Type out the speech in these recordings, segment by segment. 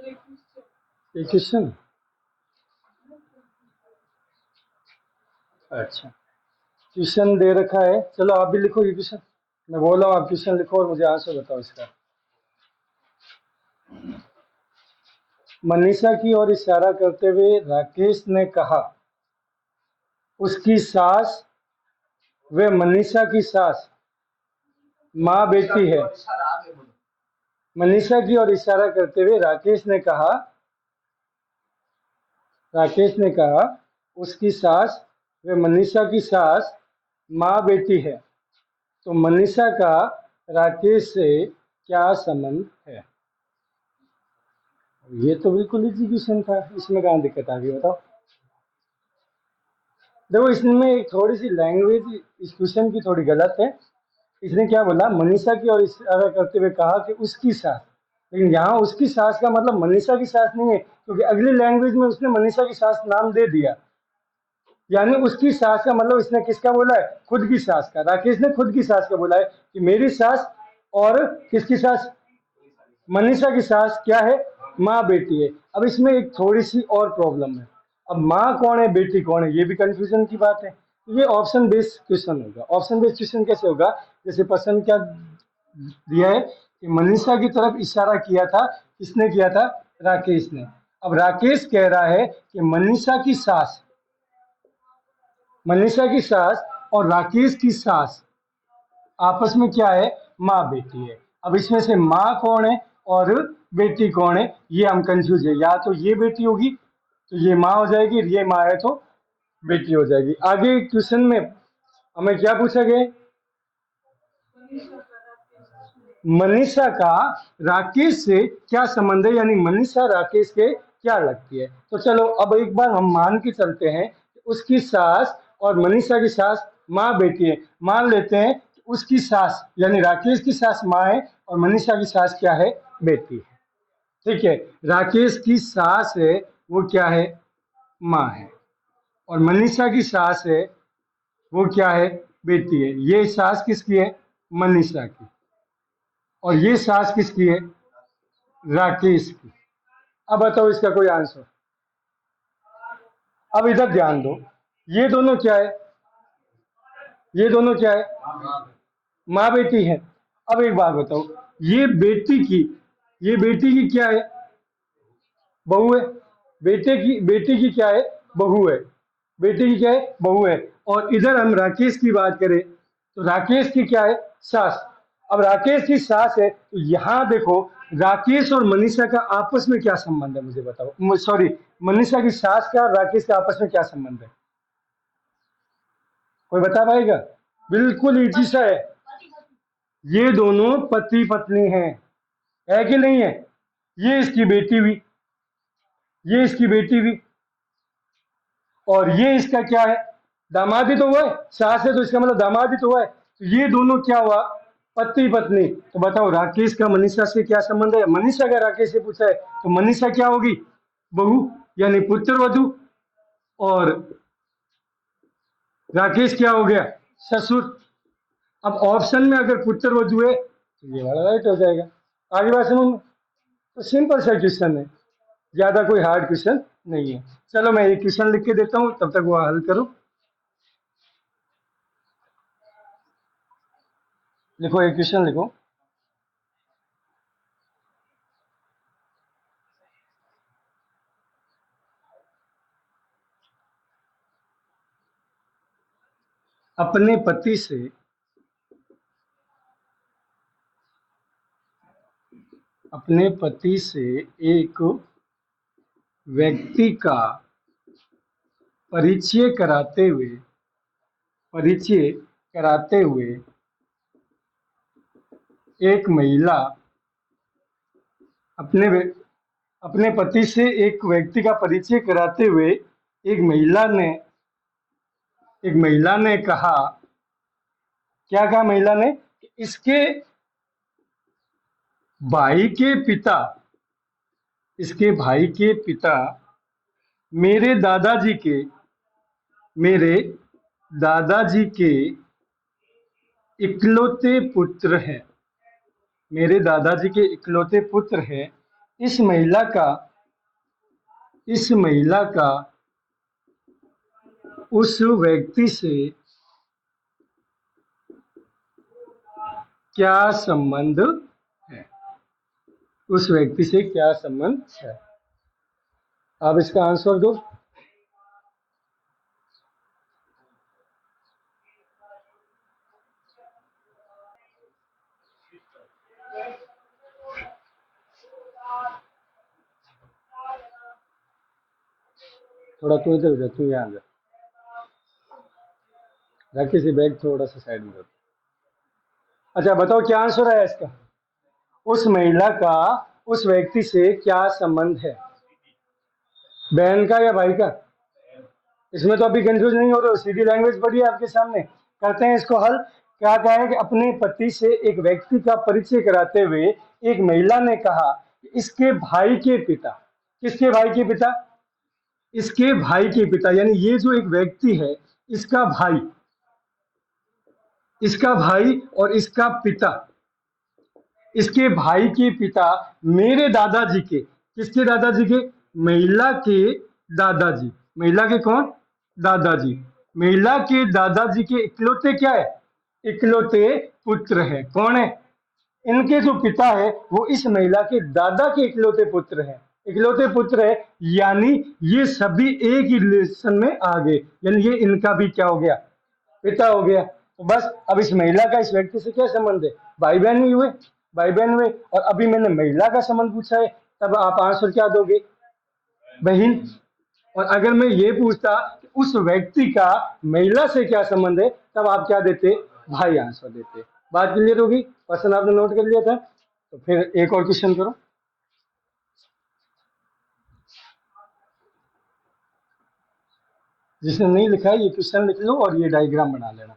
ये क्वेश्चन, अच्छा क्वेश्चन दे रखा है, चलो आप भी लिखो ये क्वेश्चन। मैं बोल रहा हूँ आप क्वेश्चन लिखो और मुझे आंसर बताओ इसका। मनीषा की ओर इशारा करते हुए राकेश ने कहा, उसकी सास व मनीषा की सास माँ बेटी है। मनीषा की ओर इशारा करते हुए राकेश ने कहा उसकी सास व मनीषा की सास माँ बेटी है, तो मनीषा का राकेश से क्या संबंध है? ये तो बिल्कुल इजी क्वेश्चन था, इसमें कहाँ दिक्कत आ गई बताओ। देखो इसमें एक थोड़ी सी लैंग्वेज इस क्वेश्चन की थोड़ी गलत है। इसने क्या बोला, मनीषा की ओर इशारा करते हुए कहा कि उसकी सास, लेकिन यहाँ उसकी सास का मतलब मनीषा की सास नहीं है, क्योंकि अगली लैंग्वेज में उसने मनीषा की सास नाम दे दिया। यानी उसकी सास का मतलब इसने किसका बोला है? खुद की सास का। राकेश ने खुद की सास का बोला है कि मेरी सास और किसकी सास? मनीषा की सास क्या है? माँ बेटी है। अब इसमें एक थोड़ी सी और प्रॉब्लम है। अब माँ कौन है बेटी कौन है ये भी कंफ्यूजन की बात है। ये ऑप्शन बेस्ड क्वेश्चन होगा। ऑप्शन बेस्ड क्वेश्चन कैसे होगा? जैसे प्रश्न क्या दिया है कि मनीषा की तरफ इशारा किया था, किसने किया था? राकेश ने। अब राकेश कह रहा है कि मनीषा की सास और राकेश की सास आपस में क्या है? माँ बेटी है। अब इसमें से माँ कौन है और बेटी कौन है ये हम कंफ्यूज है। या तो ये बेटी होगी तो ये माँ हो जाएगी, ये माँ है तो बेटी हो जाएगी। आगे क्वेश्चन में हमें क्या पूछा गया? मनीषा का राकेश से क्या संबंध है, यानी मनीषा राकेश के क्या लगती है। तो चलो अब एक बार हम मान के चलते हैं कि उसकी सास और मनीषा की सास माँ बेटी है। मान लेते हैं कि उसकी सास यानी राकेश की सास माँ है और मनीषा की सास क्या है? बेटी है। ठीक है, राकेश की सास है वो क्या है? माँ है। और मनीषा की सास है वो क्या है? बेटी है। ये सास किसकी है? मनीषा की। और ये सास किसकी है? राकेश की। अब बताओ इसका कोई आंसर। अब इधर ध्यान दो, ये दोनों क्या है? ये दोनों क्या है? माँ बेटी है। अब एक बात बताओ, ये बेटी की क्या है? बहू है। बेटी की क्या है? बहू है। बेटी की क्या है? बहू है। और इधर हम राकेश की बात करें तो राकेश की क्या है? सास। अब राकेश की सास है तो यहां देखो, राकेश और मनीषा का आपस में क्या संबंध है मुझे बताओ। सॉरी, मनीषा की सास का और राकेश का आपस में क्या संबंध है? कोई बता पाएगा? बिल्कुल इजी सा है, ये दोनों पति पत्नी हैं। है कि नहीं है? ये इसकी बेटी हुई, ये इसकी बेटी हुई, और ये इसका क्या है? दामाद ही तो हुआ है। सास है तो इसका मतलब दामाद ही तो हुआ है। तो ये दोनों क्या हुआ? पति पत्नी। तो बताओ राकेश का मनीषा से क्या संबंध है? मनीषा का राकेश से पूछा है तो मनीषा क्या होगी? बहू, यानी पुत्र वधू। और राकेश क्या हो गया? ससुर। अब ऑप्शन में अगर पुत्र वधू है तो ये वाला राइट हो जाएगा। आगे बात समझ में? तो सिंपल सा क्वेश्चन है, ज्यादा कोई हार्ड क्वेश्चन नहीं है। चलो मैं एक क्वेश्चन लिख के देता हूं, तब तक वो हल करो। लिखो, एक क्वेश्चन लिखो। अपने पति से एक व्यक्ति का परिचय कराते हुए एक महिला अपने अपने पति से एक व्यक्ति का परिचय कराते हुए एक महिला ने कहा, क्या कहा महिला ने? कि भाई के पिता इसके भाई के पिता मेरे मेरे दादाजी के इकलौते पुत्र हैं। मेरे दादाजी के इकलौते पुत्र हैं, इस महिला का उस व्यक्ति से क्या संबंध है? उस व्यक्ति से क्या संबंध है? आप इसका आंसर दो। थोड़ा तू इधर जा, तू यहाँ जा, रखी सी बैग थोड़ा सा साइड में रख। अच्छा बताओ क्या आंसर है इसका? उस महिला का उस व्यक्ति से क्या संबंध है? बहन का या भाई का? इसमें तो अभी कंफ्यूज नहीं हो रहे हो, सीधी लैंग्वेज पढ़ी है आपके सामने। करते हैं इसको हल। क्या कहा है कि अपने पति से एक व्यक्ति का परिचय कराते हुए एक महिला ने कहा कि इसके भाई के पिता, किसके भाई के पिता? इसके भाई के पिता, यानी ये जो एक व्यक्ति है इसका भाई, और इसका पिता, इसके भाई के पिता मेरे दादाजी के, किसके दादाजी के? महिला के दादाजी। महिला के कौन? दादाजी। महिला के दादाजी के इकलौते क्या है? इकलौते पुत्र है। कौन है? इनके जो पिता है वो इस महिला के दादा के इकलौते पुत्र है। इकलौते पुत्र है यानी ये सभी एक ही रिलेशन में आ गए, यानी ये इनका भी क्या हो गया? पिता हो गया। तो बस अब इस महिला का इस व्यक्ति से क्या संबंध है? भाई बहन ही हुए, भाई बहन हुए। और अभी मैंने महिला का संबंध पूछा है, तब आप आंसर क्या दोगे? बहन। और अगर मैं ये पूछता कि उस व्यक्ति का महिला से क्या संबंध है, तब आप क्या देते? भाई आंसर देते। बात क्लियर होगी? क्वेश्चन आपने नोट कर लिया था? तो फिर एक और क्वेश्चन करो। जिसने नहीं लिखा है ये क्वेश्चन लिख लो और ये डायग्राम बना लेना।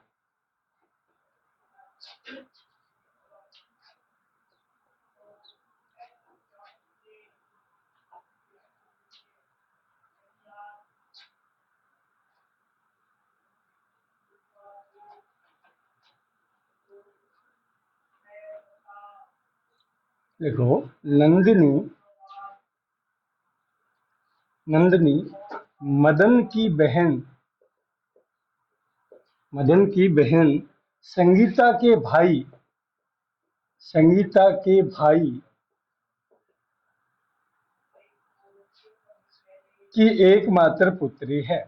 देखो, नंदिनी मदन की बहन संगीता के भाई की एकमात्र पुत्री है।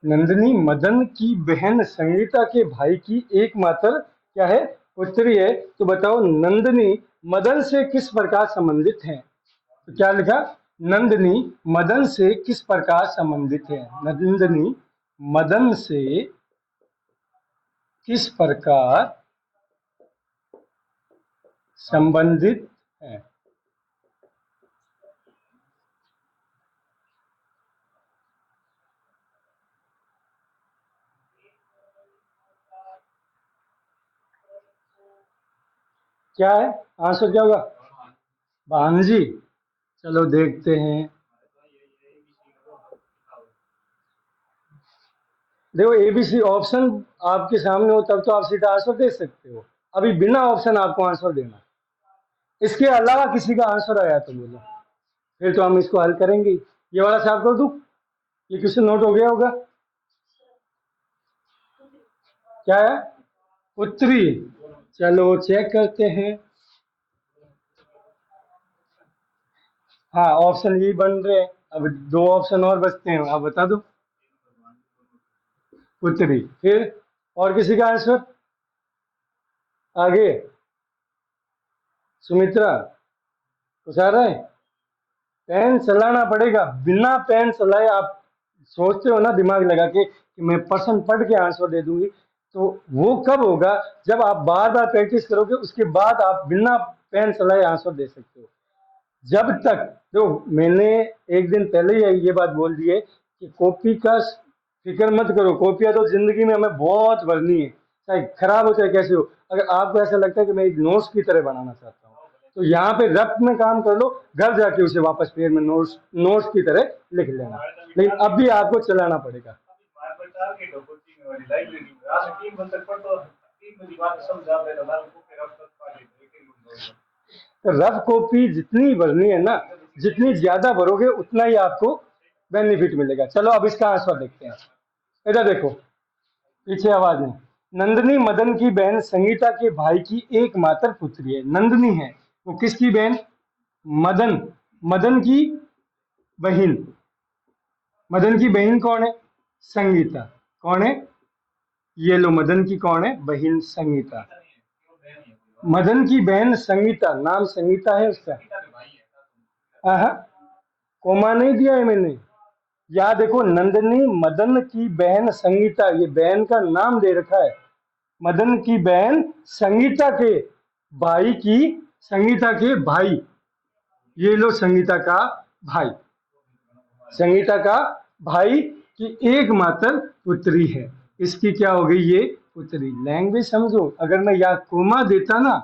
नंदिनी मदन की बहन संगीता के भाई की एकमात्र क्या है? पुत्री है। तो बताओ नंदिनी मदन से किस प्रकार संबंधित है? तो क्या लिखा? नंदिनी मदन से किस प्रकार संबंधित है? नंदिनी मदन से किस प्रकार संबंधित है? क्या है आंसर? क्या होगा? भांजी। चलो देखते हैं। देखो एबीसी ऑप्शन आपके सामने हो तब तो आप सीधा आंसर दे सकते हो। अभी बिना ऑप्शन आपको आंसर देना। इसके अलावा किसी का आंसर आया तो बोलो, फिर तो हम इसको हल करेंगे। ये वाला साफ कर दूं? ये क्वेश्चन नोट हो गया होगा। क्या है? पुत्री। चलो चेक करते हैं। हाँ ऑप्शन यही बन रहे हैं। अब दो ऑप्शन और बचते हैं, आप बता दो। पुत्री। फिर और किसी का आंसर आगे? सुमित्रा कुछ आ रहा है? पेन चलाना पड़ेगा। बिना पेन चलाए आप सोचते हो ना दिमाग लगा के कि मैं प्रश्न पढ़ के आंसर दे दूंगी, तो वो कब होगा? जब आप बार बार प्रैक्टिस करोगे, उसके बाद आप बिना पेन चलाए आंसर दे सकते हो। जब तक जो मैंने एक दिन पहले ही ये बात बोल दी है कि कॉपी का फिक्र मत करो। कॉपियां तो जिंदगी में हमें बहुत भरनी है, चाहे खराब हो चाहे कैसे हो। अगर आपको ऐसा लगता है कि मैं एक नोट्स की तरह बनाना चाहता हूँ, तो यहाँ पे रफ में काम कर लो, घर जाके उसे वापस पेड़ में नोट्स की तरह लिख लेना। लेकिन अब भी आपको चलाना पड़ेगा। तो रफ कॉपी जितनी भरनी है ना, जितनी ज्यादा भरोगे उतना ही आपको बेनिफिट मिलेगा। चलो अब इसका आंसर देखते हैं। इधर देखो, पीछे आवाज नहीं। नंदनी मदन की बहन संगीता के भाई की एकमात्र पुत्री है। नंदनी है वो किसकी बहन? मदन, मदन की बहन। मदन की बहन कौन है? संगीता। कौन है? ये लो, मदन की कौन है? बहन संगीता। मदन की बहन संगीता, नाम संगीता है उसका। हाँ, कोमा नहीं दिया है मैंने। या देखो, नंदनी मदन की बहन संगीता, ये बहन का नाम दे रखा है। मदन की बहन संगीता के भाई की, संगीता के भाई, ये लो संगीता का भाई, संगीता का भाई की एकमात्र पुत्री है। इसकी क्या हो गई? ये पुत्री। लैंग्वेज समझो। अगर मैं या कोमा देता ना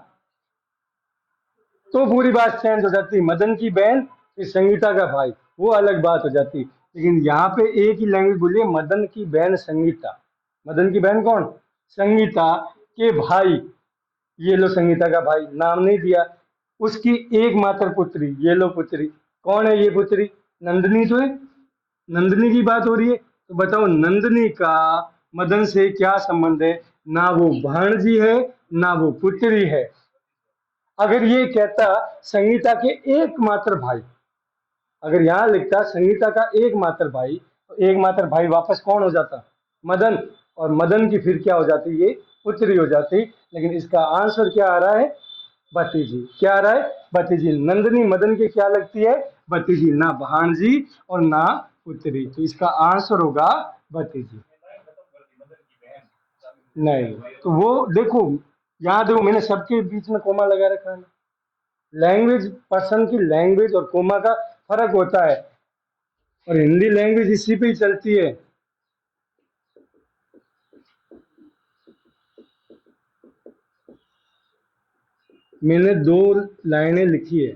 तो पूरी बात चेंज हो जाती। मदन की बहन फिर संगीता का भाई, वो अलग बात हो जाती। लेकिन यहाँ पे एक ही लैंग्वेज बोलिए, मदन की बहन संगीता। मदन की बहन कौन? संगीता के भाई, ये लो संगीता का भाई, नाम नहीं दिया। उसकी एकमात्र पुत्री, ये लो पुत्री। कौन है ये पुत्री? नंदनी तो है। नंदनी की बात हो रही है, तो बताओ नंदनी का मदन से क्या संबंध है? ना वो भाणजी है, ना वो पुत्री है। अगर ये कहता संगीता के एकमात्र भाई, अगर यहां लिखता संगीता का एकमात्र भाई, तो एकमात्र भाई वापस कौन हो जाता? मदन। और मदन की फिर क्या हो जाती? ये पुत्री हो जाती। लेकिन इसका आंसर क्या आ रहा है? भतीजी। क्या आ रहा है? भतीजी। नंदनी मदन की क्या लगती है? भतीजी, ना भाणजी और ना पुत्री। तो इसका आंसर होगा भतीजी। नहीं, तो वो देखो, यहाँ देखो, मैंने सबके बीच में कोमा लगा रखा है। लैंग्वेज, पर्सन की लैंग्वेज और कोमा का फर्क होता है। और हिंदी लैंग्वेज इसी पे ही चलती है। मैंने दो लाइनें लिखी है,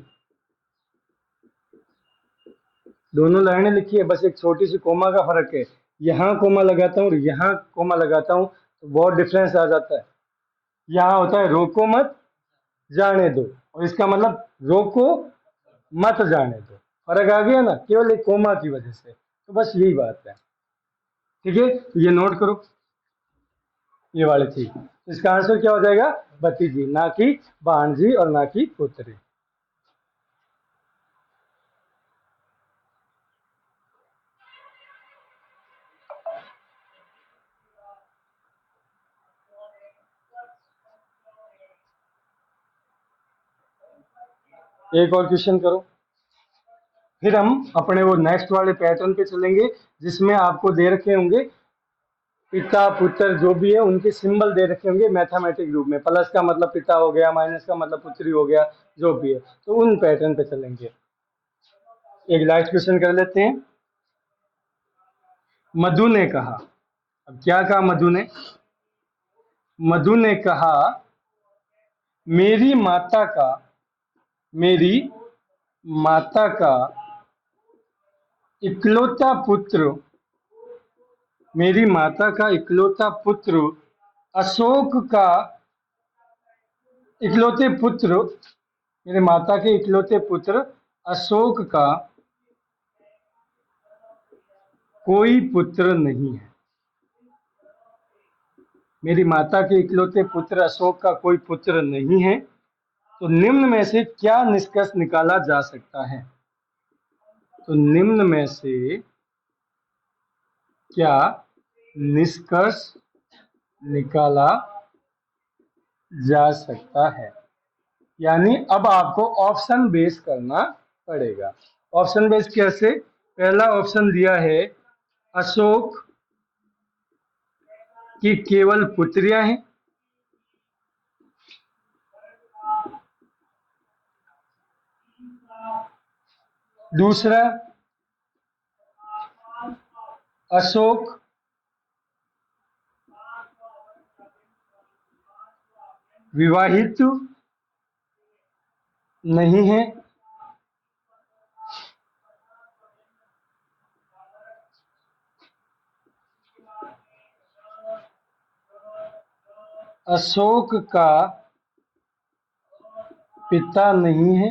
दोनों लाइनें लिखी है, बस एक छोटी सी कोमा का फर्क है। यहाँ कोमा लगाता हूँ और यहाँ कोमा लगाता हूँ, तो बहुत डिफरेंस आ जाता है। यहाँ होता है रोको मत जाने दो, और इसका मतलब रोको मत जाने दो। फर्क आ गया ना, केवल एक कोमा की वजह से। तो बस यही बात है। ठीक है, तो ये नोट करो, ये वाली चीज। तो इसका आंसर क्या हो जाएगा? भतीजी, ना कि भांजी और ना कि पुत्री। एक और क्वेश्चन करो, फिर हम अपने वो नेक्स्ट वाले पैटर्न पे चलेंगे, जिसमें आपको दे रखे होंगे पिता पुत्र जो भी है, उनके सिंबल दे रखे होंगे मैथमेटिक रूप में। प्लस का मतलब पिता हो गया, माइनस का मतलब पुत्री हो गया, जो भी है। तो उन पैटर्न पे चलेंगे। एक लास्ट क्वेश्चन कर लेते हैं। मधु ने कहा, अब क्या कहा मधु ने? मधु ने कहा, मेरी माता का, मेरी माता का इकलौता पुत्र, मेरी माता का इकलौता पुत्र अशोक का, इकलौते पुत्र, मेरे माता के इकलौते पुत्र अशोक का कोई पुत्र नहीं है। मेरी माता के इकलौते पुत्र अशोक का कोई पुत्र नहीं है। तो निम्न में से क्या निष्कर्ष निकाला जा सकता है? तो निम्न में से क्या निष्कर्ष निकाला जा सकता है? यानी अब आपको ऑप्शन बेस करना पड़ेगा। ऑप्शन बेस कैसे? पहला ऑप्शन दिया है अशोक की केवल पुत्रियां हैं। दूसरा, अशोक विवाहित नहीं है। अशोक का पिता नहीं है,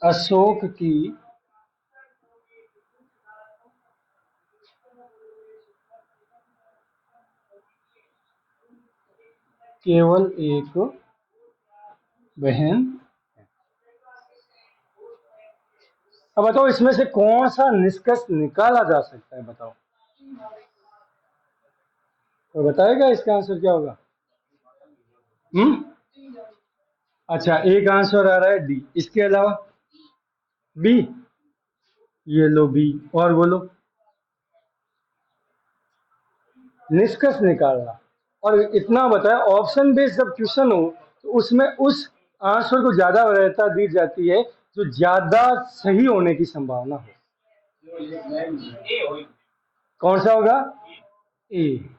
अशोक की केवल एक बहन। अब बताओ इसमें से कौन सा निष्कर्ष निकाला जा सकता है, बताओ। तो बताएगा इसका आंसर क्या होगा? हम्म अच्छा, एक आंसर आ रहा है डी, इसके अलावा बी, ये लो बी, और बोलो। निष्कर्ष निकालना, और इतना बताया ऑप्शन बेस्ड जब क्वेश्चन हो तो उसमें उस आंसर को ज्यादा वरीयता दी जाती है जो ज्यादा सही होने की संभावना हो। कौन सा होगा? ए,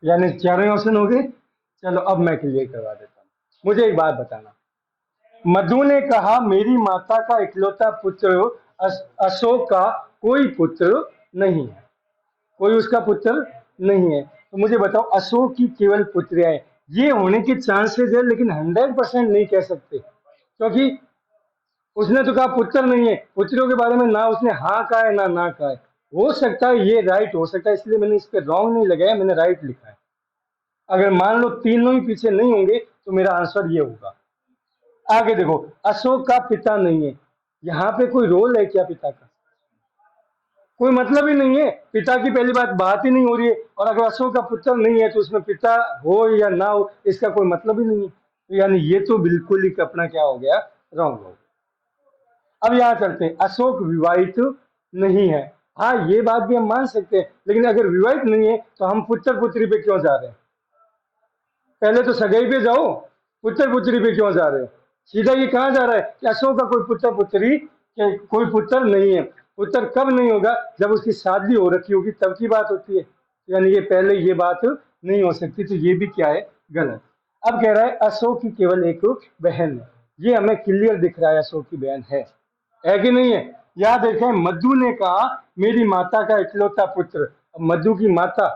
यानी चारों ऑप्शन हो गए। चलो अब मैं क्लियर करवा देता हूँ। मुझे एक बात बताना, मधु ने कहा मेरी माता का इकलौता पुत्र अशोक का कोई पुत्र नहीं है, कोई उसका पुत्र नहीं है। तो मुझे बताओ अशोक की केवल पुत्रियां हैं, ये होने के चांसेस है लेकिन 100% नहीं कह सकते, क्योंकि उसने तो कहा पुत्र नहीं है, पुत्रों के बारे में ना उसने हाँ कहा है ना कहा है। हो सकता है ये राइट हो सकता है, इसलिए मैंने इस पर रॉन्ग नहीं लगाया, मैंने राइट लिखा है। अगर मान लो तीनों ही पीछे नहीं होंगे तो मेरा आंसर ये होगा। आगे देखो, अशोक का पिता नहीं है, यहाँ पे कोई रोल है क्या पिता का? कोई मतलब ही नहीं है, पिता की पहली बात ही नहीं हो रही है, और अगर अशोक का पुत्र नहीं है तो उसमें पिता हो या ना हो इसका कोई मतलब ही नहीं है। तो यानी ये तो बिल्कुल ही अपना क्या हो गया, रॉन्ग हो गया। अब यहाँ करते हैं, अशोक विवाहित नहीं है। हाँ ये बात भी हम मान सकते हैं, लेकिन अगर विवाहित नहीं है तो हम पुत्र पुत्री पे क्यों जा रहे हैं? पहले तो सगाई पे जाओ, पुत्र पुत्री पे क्यों जा रहे हो? सीधा ये कहा जा रहा है कि अशोक का कोई पुत्र पुत्री, कोई पुत्र नहीं है। पुत्र कब नहीं होगा? जब उसकी शादी हो रखी होगी तब की बात होती है, यानी ये पहले ये बात नहीं हो सकती, तो ये भी क्या है, गलत। अब कह रहा है अशोक की केवल एक बहन है, ये हमें क्लियर दिख रहा है अशोक की बहन है कि नहीं है? याद देखें, मधु ने कहा मेरी माता का इकलौता पुत्र। अब मधु की माता,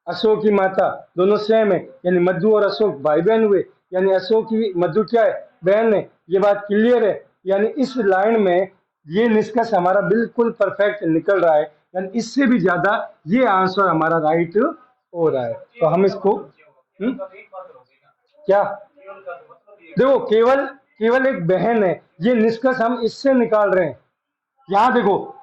अशोक की माता, दोनों सेम है, यानी मधु और अशोक भाई बहन हुए, यानी अशोक की मधु क्या है, बहन है। ये बात क्लियर है, यानी इस लाइन में ये निष्कर्ष हमारा बिल्कुल परफेक्ट निकल रहा है, यानी इससे भी ज्यादा ये आंसर हमारा राइट हो रहा है। तो हम इसको क्या, देखो केवल केवल एक बहन है, ये निष्कर्ष हम इससे निकाल रहे हैं। यहाँ देखो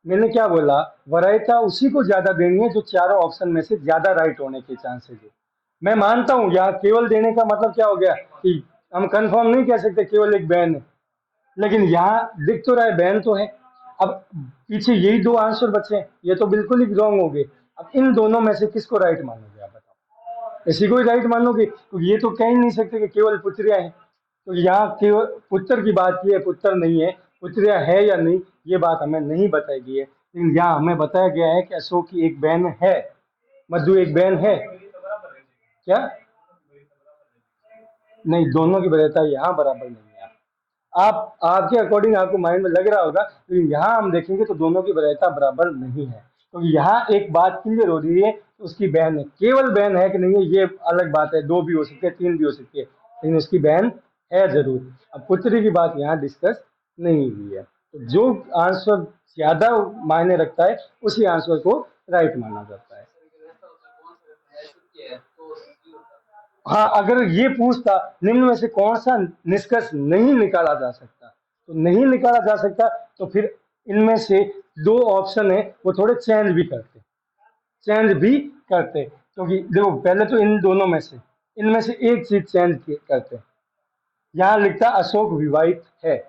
मैंने क्या बोला, वरीयता उसी को ज्यादा देनी है जो चारों ऑप्शन में से ज्यादा राइट होने के चांसेस है। मैं मानता हूं यहाँ केवल देने का मतलब क्या हो गया कि हम कंफर्म नहीं कह सकते केवल एक बहन है, लेकिन यहाँ दिख तो रहा है बहन तो है। अब पीछे यही दो आंसर बचे हैं, ये तो बिल्कुल ही रॉन्ग हो गए। अब इन दोनों में से किसको राइट मानोगे आप बताओ? इसी को ही राइट मानोगे, क्योंकि ये तो कह ही नहीं सकते कि केवल पुत्रियां हैं। तो यहाँ केवल पुत्र की बात की है, पुत्र नहीं है, पुत्रियां है या नहीं ये बात हमें नहीं बताई गई है, लेकिन यहाँ हमें बताया गया है कि अशोक की एक बहन है, मधु एक बहन है। क्या? नहीं, दोनों की वरीयता यहाँ बराबर नहीं है। आप आपके अकॉर्डिंग आपको माइंड में लग रहा होगा, लेकिन यहाँ हम देखेंगे तो दोनों की वरीयता बराबर नहीं है। तो यहाँ एक बात क्लियर हो रही है, उसकी बहन है, केवल बहन है कि नहीं है ये अलग बात है, दो भी हो सकती है, तीन भी हो सकती है, लेकिन उसकी बहन है जरूर। अब पुत्री की बात यहाँ डिस्कस नहीं हुई है, तो जो आंसर ज्यादा मायने रखता है उसी आंसर को राइट माना जाता है। हाँ, अगर ये पूछता निम्न में से कौन सा निष्कर्ष नहीं निकाला जा सकता, तो नहीं निकाला जा सकता तो फिर इनमें से दो ऑप्शन है वो थोड़े चेंज भी करते, क्योंकि देखो पहले तो इन दोनों में से इनमें से एक चीज चेंज करते। यहाँ लिखता अशोक विवाहित है,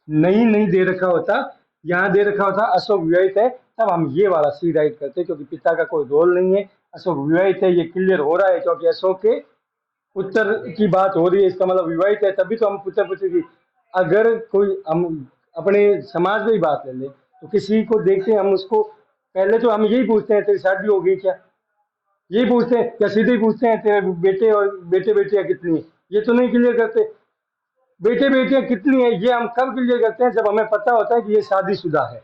नहीं नहीं दे रखा होता, यहाँ दे रखा होता अशोक विवाहित है, तब हम ये वाला सी राइट करते, क्योंकि पिता का कोई रोल नहीं है, अशोक विवाहित है, ये क्लियर हो रहा है, क्योंकि अशोक के पुत्र की बात हो रही है, इसका मतलब विवाहित है, तभी तो हम पुत्र पुत्र की। अगर कोई हम अपने समाज में ही बात ले ले तो किसी को देखते हैं हम उसको पहले तो हम यही पूछते हैं तेरी शादी हो गई क्या, यही पूछते हैं, या सीधे ही पूछते हैं तेरे बेटे और बेटे बेटियां कितनी है, ये तो नहीं क्लियर करते। बेटे बेटियां कितनी है ये हम कब क्लियर करते हैं, जब हमें पता होता है कि ये शादीशुदा है,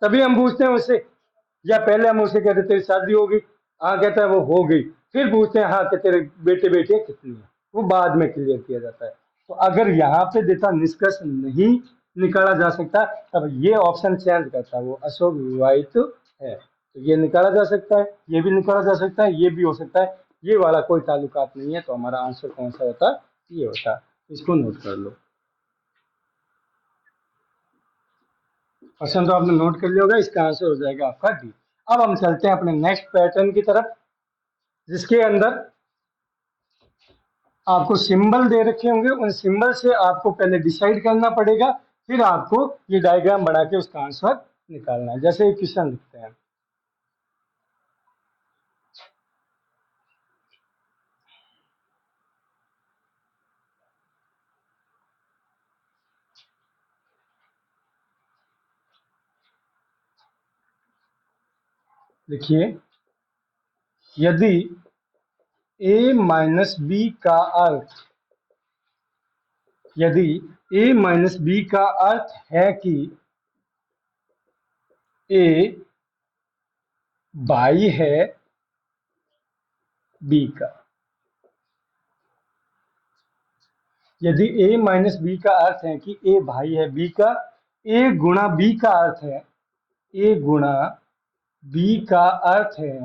तभी हम पूछते हैं उससे, या पहले हम उसे कहते तेरी शादी होगी, हाँ कहता है वो हो गई, फिर पूछते हैं हाँ कि तेरे बेटे बेटियां कितनी है, वो बाद में क्लियर किया जाता है। तो अगर यहाँ पे डेटा निष्कर्ष नहीं निकाला जा सकता तब ये ऑप्शन चेंज करता है, वो अशोक विवाहित है, तो ये निकाला जा सकता है, ये भी निकाला जा सकता है, ये भी हो सकता है, ये वाला कोई ताल्लुकात नहीं है, तो हमारा आंसर कौन सा होता, ये होता। इसको नोट कर लो। क्वेश्चन तो आपने नोट कर लिया होगा, इसका आंसर हो जाएगा आपका डी। अब हम चलते हैं अपने नेक्स्ट पैटर्न की तरफ, जिसके अंदर आपको सिंबल दे रखे होंगे, उन सिंबल से आपको पहले डिसाइड करना पड़ेगा, फिर आपको ये डायग्राम बना के उसका आंसर निकालना है। जैसे एक क्वेश्चन लिखते हैं, देखिए, यदि a माइनस बी का अर्थ, यदि a माइनस बी का अर्थ है कि a भाई है b का, यदि a माइनस बी का अर्थ है कि a भाई है b का, a गुणा b का अर्थ है, a गुणा b का अर्थ है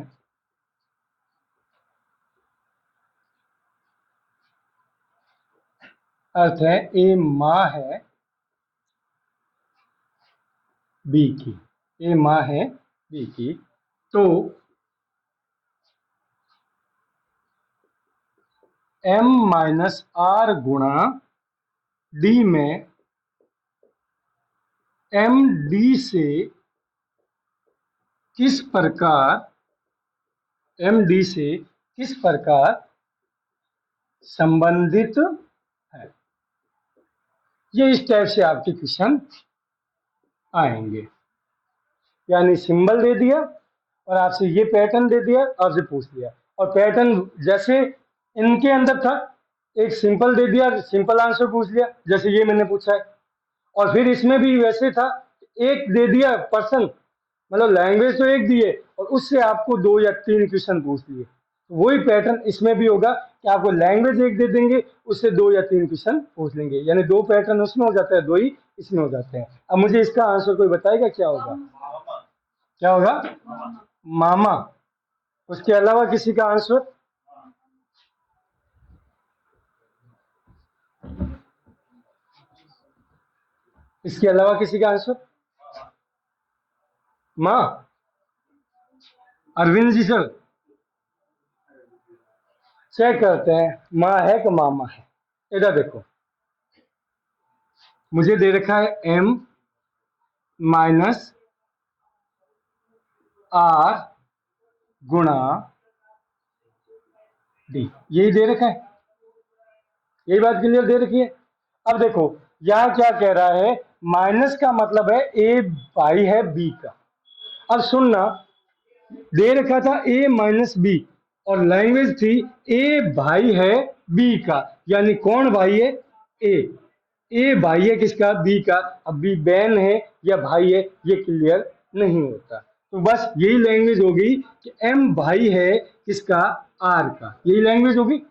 a माँ है b की, a माँ है b की, तो m माइनस आर गुणा d में m d से किस प्रकार, m d से किस प्रकार संबंधित है। ये इस टाइप से आपके क्वेश्चन आएंगे, यानी सिंबल दे दिया और आपसे ये पैटर्न दे दिया, आपसे पूछ लिया, और पैटर्न जैसे इनके अंदर था, एक सिंपल दे दिया, सिंपल आंसर पूछ लिया जैसे ये मैंने पूछा है, और फिर इसमें भी वैसे था, एक दे दिया पर्सन, मतलब लैंग्वेज तो एक दिए और उससे आपको 2 या 3 क्वेश्चन पूछ लिए, वही पैटर्न इसमें भी होगा कि आपको लैंग्वेज एक दे देंगे, उससे 2 या 3 क्वेश्चन पूछ लेंगे, यानी 2 पैटर्न उसमें हो जाता है, 2 ही इसमें हो जाते हैं। अब मुझे इसका आंसर कोई बताएगा क्या होगा, क्या होगा, मामा। उसके अलावा किसी का आंसर, इसके अलावा किसी का आंसर, माँ, अरविंद जी सर चेक करते हैं माँ है कि मामा है। इधर देखो, मुझे दे रखा है m माइनस आर गुणा डी, यही दे रखा है, यही बात क्लियर दे रखी है। अब देखो यहाँ क्या कह रहा है, माइनस का मतलब है a भाई है b का। अब सुनना, दे रखा था a माइनस बी और लैंग्वेज थी a भाई है b का, यानी कौन भाई है, a भाई है किसका, b का। अब b बहन है या भाई है ये क्लियर नहीं होता, तो बस यही लैंग्वेज होगी कि m भाई है किसका, r का, यही लैंग्वेज होगी।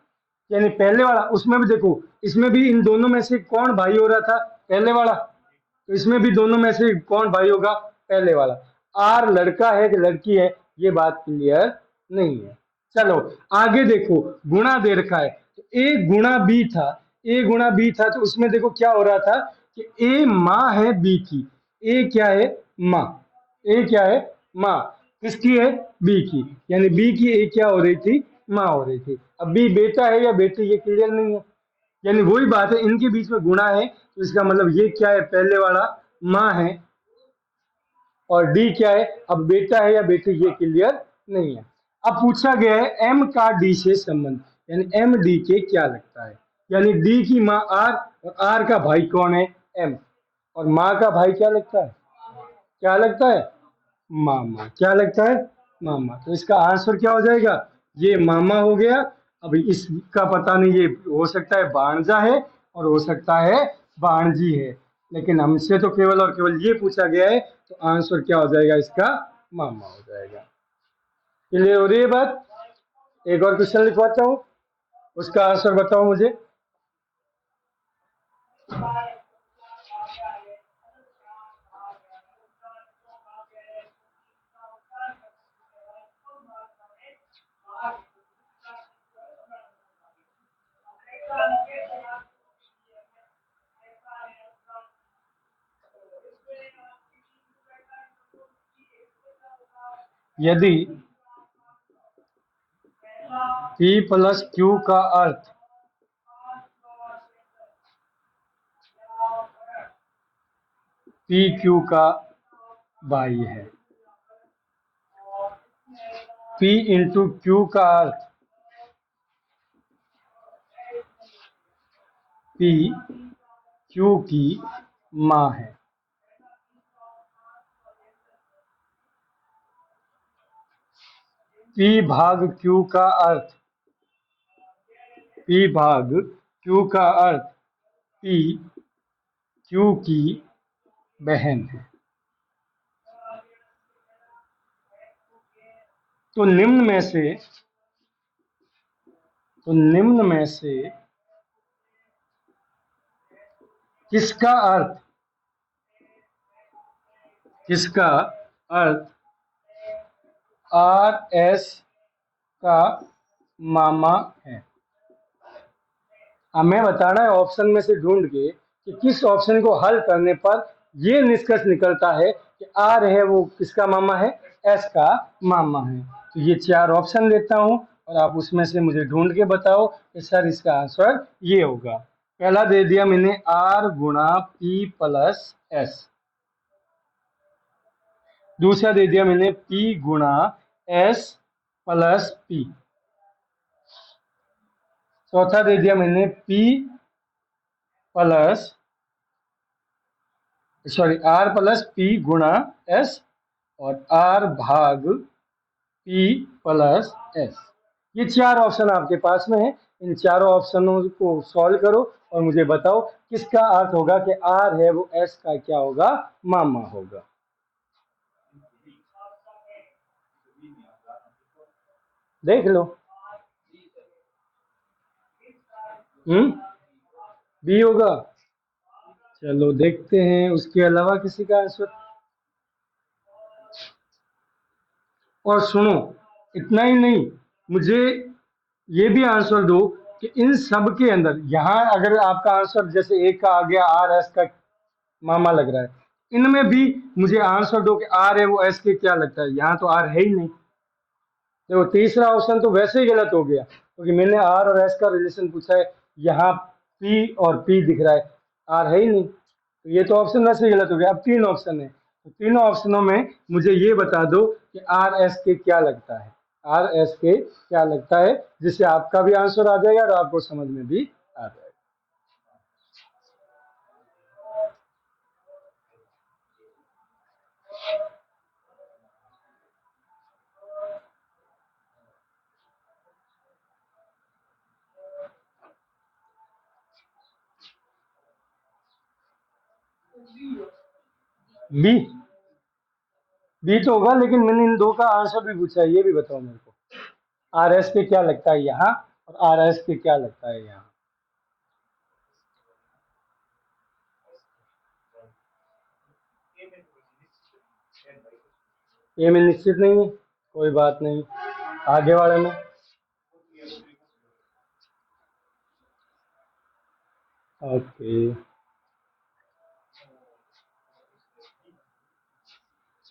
यानी पहले वाला, उसमें भी देखो, इसमें भी इन दोनों में से कौन भाई हो रहा था, पहले वाला, तो इसमें भी दोनों में से कौन भाई होगा, पहले वाला। आर लड़का है कि लड़की है ये बात क्लियर नहीं है। चलो आगे देखो, गुणा दे रखा है, तो ए गुणा बी था, ए गुणा बी था, तो उसमें देखो क्या हो रहा था कि ए माँ है बी की, ए क्या है, माँ, ए क्या है, माँ, किसकी है, बी की, यानी बी की ए क्या हो रही थी, माँ हो रही थी। अब बी बेटा है या बेटी ये क्लियर नहीं है, यानी वही बात है, इनके बीच में गुणा है, तो इसका मतलब ये क्या है, पहले वाला माँ है और डी क्या है, अब बेटा है या बेटी ये क्लियर नहीं है। अब पूछा गया है एम का डी से संबंध, यानी एम डी के क्या लगता है, यानी डी की माँ आर और आर का भाई कौन है, एम, और माँ का भाई क्या लगता है, क्या लगता है, मामा, क्या लगता है, मामा। तो इसका आंसर क्या हो जाएगा, ये मामा हो गया। अभी इसका पता नहीं, ये हो सकता है भांजा है और हो सकता है भांजी है, लेकिन हमसे तो केवल और केवल ये पूछा गया है तो आंसर क्या हो जाएगा, इसका मामा हो जाएगा। क्लियर हो रही है बात? एक और क्वेश्चन लिखवाता हूँ, उसका आंसर बताओ मुझे। यदि P प्लस Q का अर्थ PQ का बाई है, P इंटू Q का अर्थ P Q की माँ है, P भाग Q का अर्थ P भाग Q का अर्थ P Q की बहन है। तो निम्न में से किसका अर्थ आर एस का मामा है? हमें बताना है ऑप्शन में से ढूंढ के कि किस ऑप्शन को हल करने पर ये निष्कर्ष निकलता है कि आर है वो किसका मामा है, एस का मामा है। तो ये 4 ऑप्शन देता हूं और आप उसमें से मुझे ढूंढ के बताओ कि सर इसका आंसर ये होगा। पहला दे दिया मैंने आर गुणा पी प्लस एस, दूसरा दे दिया मैंने पी गुणा एस प्लस पी, चौथा दे दिया मैंने P plus R plus P गुणा एस और आर भाग पी प्लस एस। ये 4 ऑप्शन आपके पास में है। इन चारों ऑप्शनों को सॉल्व करो और मुझे बताओ किसका अर्थ होगा कि आर है वो एस का क्या होगा, मामा होगा। देख लो। बी होगा। चलो देखते हैं उसके अलावा किसी का आंसर। और सुनो, इतना ही नहीं, मुझे ये भी आंसर दो कि इन सब के अंदर यहाँ अगर आपका आंसर जैसे एक का आ गया आर एस का मामा लग रहा है, इनमें भी मुझे आंसर दो कि आर है वो एस के क्या लगता है। यहाँ तो आर है ही नहीं। देखो तीसरा ऑप्शन तो वैसे ही गलत हो गया क्योंकि मैंने आर और एस का रिलेशन पूछा है, यहाँ पी और पी दिख रहा है, आर है ही नहीं, तो ये तो ऑप्शन वैसे ही गलत हो गया। अब 3 ऑप्शन है, तो तीनों ऑप्शनों में मुझे ये बता दो कि आर एस के क्या लगता है, आर एस के क्या लगता है, जिससे आपका भी आंसर आ जाएगा और आपको समझ में भी आ जाएगा। बी बी तो होगा, लेकिन मैंने इन 2 का आंसर भी पूछा है, ये भी बताओ मेरे को आर एस के क्या लगता है यहाँ और आर एस के क्या लगता है यहाँ। ये में निश्चित नहीं है, कोई बात नहीं, आगे वाले में। ओके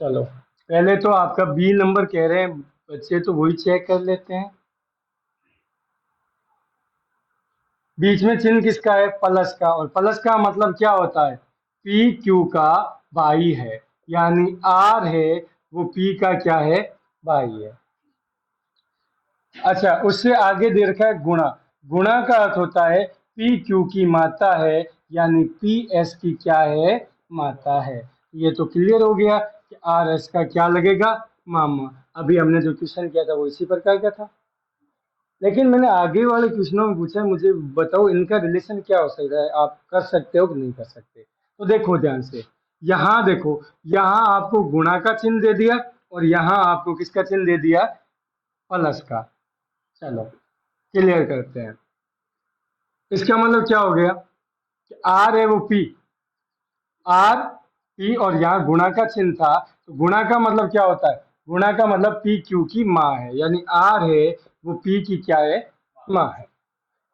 चलो, पहले तो आपका बी नंबर कह रहे हैं बच्चे, तो वही चेक कर लेते हैं। बीच में चिन्ह किसका है, प्लस का, और प्लस का मतलब क्या होता है, पी क्यू का भाई है, यानी आर है वो पी का क्या है, भाई है। अच्छा, उससे आगे दे रखा है गुणा। गुणा का अर्थ होता है पी क्यू की माता है, यानी पी एस की क्या है, माता है। ये तो क्लियर हो गया कि आर एस का क्या लगेगा, मामा। अभी हमने जो क्वेश्चन किया था वो इसी प्रकार का था, लेकिन मैंने आगे वाले क्वेश्चनों में पूछा मुझे बताओ इनका रिलेशन क्या हो सकता है, आप कर सकते हो कि नहीं कर सकते। तो देखो ध्यान से, यहाँ देखो, यहाँ आपको गुणा का चिन्ह दे दिया और यहाँ आपको किसका चिन्ह दे दिया, प्लस का। चलो क्लियर करते हैं। इसका मतलब क्या हो गया कि आर है वो पी, आर पी, और यहाँ गुणा का चिन्ह था, तो गुणा का मतलब क्या होता है, गुणा का मतलब पी क्यू की माँ है, यानी आर है वो पी की क्या है, माँ है।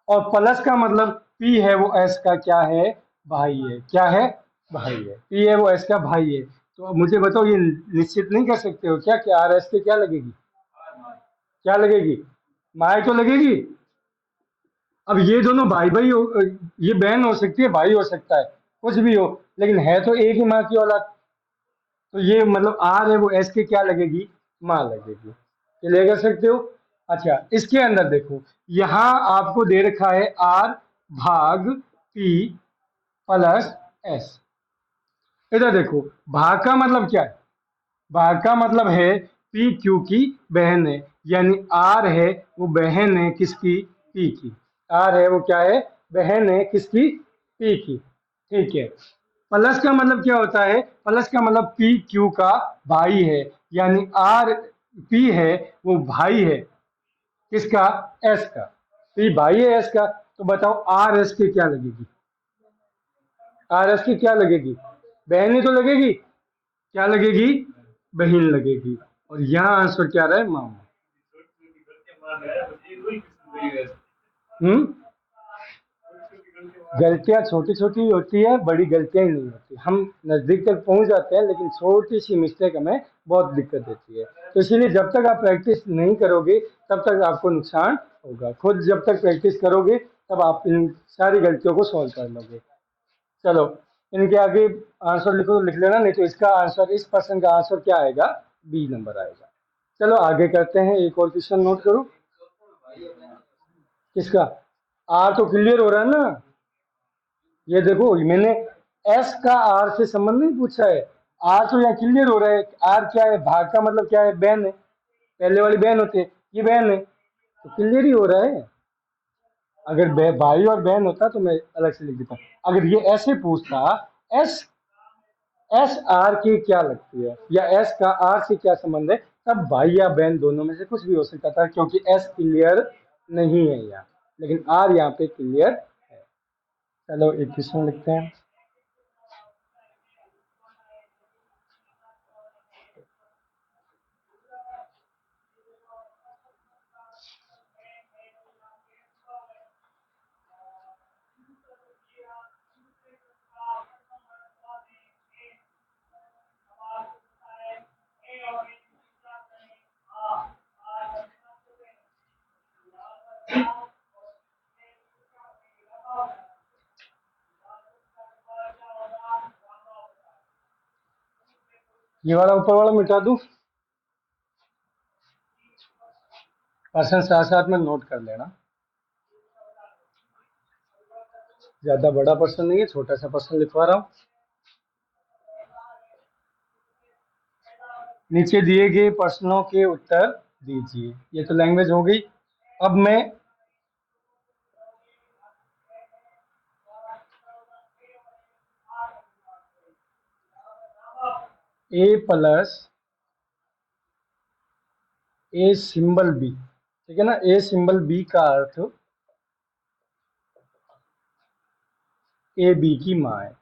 और प्लस का मतलब पी है वो एस का क्या है, भाई है। क्या है, भाई है। पी है वो एस का भाई है। तो अब मुझे बताओ, ये निश्चित नहीं कर सकते हो क्या कि आर एस के क्या लगेगी, क्या लगेगी, माँ तो लगेगी। अब ये दोनों भाई भाई ये बहन हो सकती है, भाई हो सकता है, कुछ भी हो, लेकिन है तो एक ही माँ की औलाद। तो ये मतलब आर है वो एस के क्या लगेगी, माँ लगेगी। क्लियर कर सकते हो। अच्छा, इसके अंदर देखो, यहां आपको दे रखा है आर भाग पी प्लस एस। इधर देखो, भाग का मतलब क्या है, भाग का मतलब है पी क्यू की बहन है, यानी आर है वो बहन है किसकी, पी की। आर है वो क्या है, बहन है किसकी, पी की। ठीक है। प्लस का मतलब क्या होता है, प्लस का मतलब पी क्यू का भाई है, यानी आर पी है वो भाई है किसका, एस का। पी भाई है एस का, तो बताओ आर एस की क्या लगेगी, आर एस की क्या लगेगी, बहन ही तो लगेगी। क्या लगेगी, बहन लगेगी। और यहाँ आंसर क्या रहा है, मामा। हम्म, गलतियां छोटी छोटी होती है, बड़ी गलतियां ही नहीं होती। हम नजदीक तक पहुंच जाते हैं, लेकिन छोटी सी मिस्टेक हमें बहुत दिक्कत देती है। तो इसीलिए जब तक आप प्रैक्टिस नहीं करोगे तब तक आपको नुकसान होगा। खुद जब तक प्रैक्टिस करोगे तब आप इन सारी गलतियों को सॉल्व कर लोगे। चलो, इनके आगे आंसर लिखो तो लिख लेना, नहीं तो इसका आंसर, इस प्रश्न का आंसर क्या आएगा, बी नंबर आएगा। चलो आगे करते हैं, एक और क्वेश्चन नोट करो। किसका, आर तो क्लियर हो रहा है ना। ये देखो, मैंने एस का आर से संबंध नहीं पूछा है, आर तो यहाँ क्लियर हो रहा है। आर क्या है, भाग का मतलब क्या है, बहन है, पहले वाली बहन होती है, ये बहन है, तो क्लियर ही हो रहा है। अगर भाई और बहन होता तो मैं अलग से लिख देता। अगर ये ऐसे पूछता, एस एस आर की क्या लगती है, या एस का आर से क्या संबंध है, तब भाई या बहन दोनों में से कुछ भी हो सकता था, क्योंकि एस क्लियर नहीं है यहाँ, लेकिन आर यहाँ पे क्लियर है। चलो एक क्वेश्चन लिखते हैं। ये वाला ऊपर वाला मिटा दूं, पर्सन साथ साथ में नोट कर लेना। ज्यादा बड़ा पर्सन नहीं है, छोटा सा पर्सन लिखवा रहा हूँ। नीचे दिए गए प्रश्नों के उत्तर दीजिए। ये तो लैंग्वेज हो गई। अब मैं ए प्लस ए सिंबल बी, ठीक है ना, ए सिंबल बी का अर्थ ए बी की माँ है।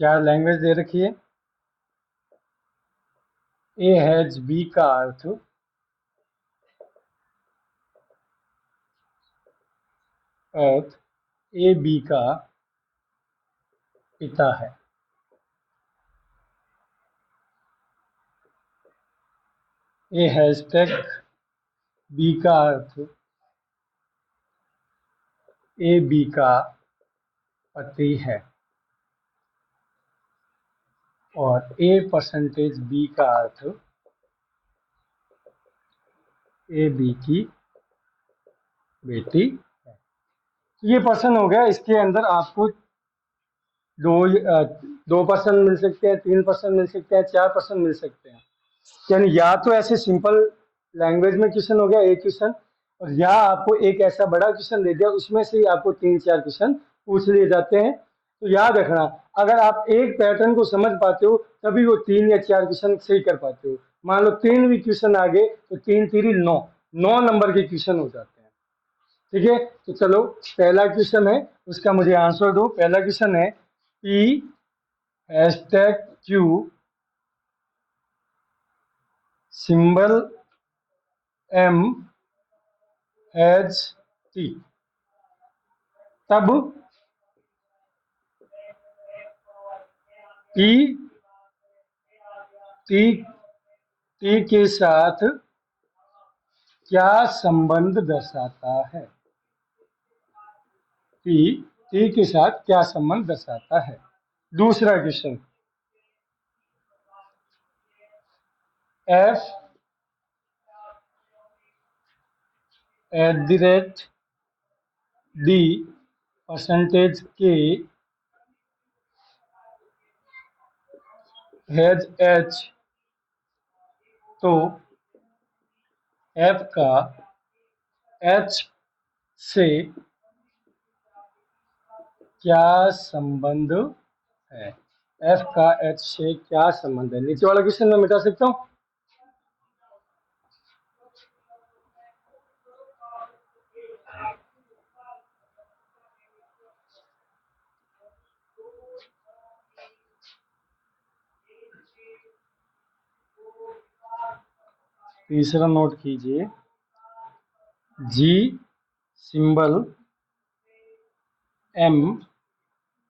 चार लैंग्वेज दे रखी है। ए हैज बी का अर्थ ए बी का पिता है। ए हैशटैग बी का अर्थ ए बी का पति है। और ए परसेंटेज बी का अर्थ ए बी की बेटी है। ये पर्सन हो गया। इसके अंदर आपको दो 2% मिल सकते हैं, 3% मिल सकते हैं, 4% मिल सकते हैं। यानी या तो ऐसे सिंपल लैंग्वेज में क्वेश्चन हो गया एक क्वेश्चन, और यहाँ आपको एक ऐसा बड़ा क्वेश्चन दे दिया, उसमें से ही आपको 3-4 क्वेश्चन पूछ लिए जाते हैं। तो याद रखना, अगर आप एक पैटर्न को समझ पाते हो तभी वो 3 या 4 क्वेश्चन सही कर पाते हो। मान लो 3 भी क्वेश्चन आ गए तो 3 3 9 नंबर के क्वेश्चन हो जाते हैं। ठीक है, तो चलो पहला क्वेश्चन है, उसका मुझे आंसर दो। पहला क्वेश्चन है P #Q symbol M T, तब P T के साथ क्या संबंध दर्शाता है? T के साथ क्या संबंध दर्शाता है? दूसरा question, F @D percentage K has H, तो F का H से क्या संबंध है? F का H से क्या संबंध है? नीचे वाला क्वेश्चन मैं मिटा सकता हूँ? तीसरा नोट कीजिए, G सिंबल M